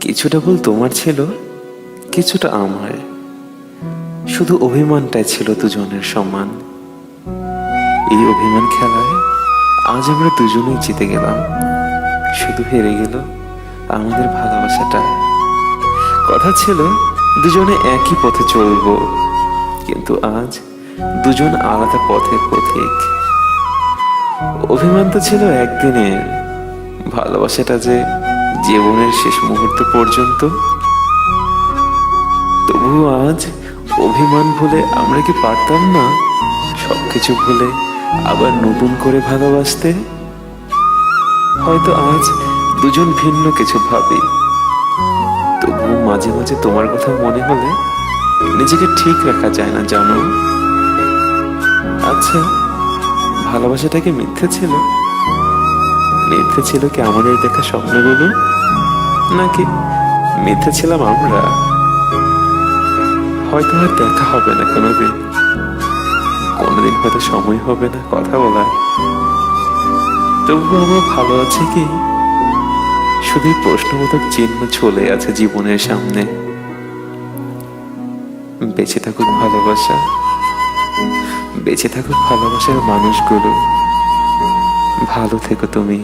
কিছুটা ভুল তোমার ছিল, কিছুটা আমার। শুধু অভিমানটাই ছিল দুজনের সমান। এই অভিমান খেলায় আজ আমরা দুজনেই জিতে গেলাম, শুধু হেরে গেল আমাদের ভালোবাসাটা। কথা ছিল দুজনে একই পথে চলবো, কিন্তু আজ দুজন আলাদা পথের পথিক। অভিমান তো ছিল একদিনের, ভালোবাসাটা যে জীবনের শেষ মুহূর্ত পর্যন্ত। তবুও আজ অভিমান ভুলে আমরা কি পারতাম না সবকিছু ভুলে আবার নতুন করে ভালোবাসতে? হয়তো আজ দুজন ভিন্ন কিছু ভাবি, তবুও মাঝে মাঝে তোমার কথা মনে হলে নিজেকে ঠিক রাখা যায় না, জানো? আচ্ছা, ভালোবাসাটা কি মিথ্যে ছিল? মিথ্যে ছিল কি আমাদের দেখা স্বপ্নগুলো, নাকি মিথ্যে ছিলাম আমরা? হয়তো আর দেখা হবে না কোনোদিন, কোনোদিন হয়তো সময় হবে না কথা বলার। তবুও আমার ভালো আছে কি? শুধুই প্রশ্নবোধক চিহ্ন চলে আছে জীবনের সামনে। বেঁচে থাকুক ভালোবাসা, বেঁচে থাকুক ভালোবাসার মানুষগুলো। ভালো থেকো তুমি।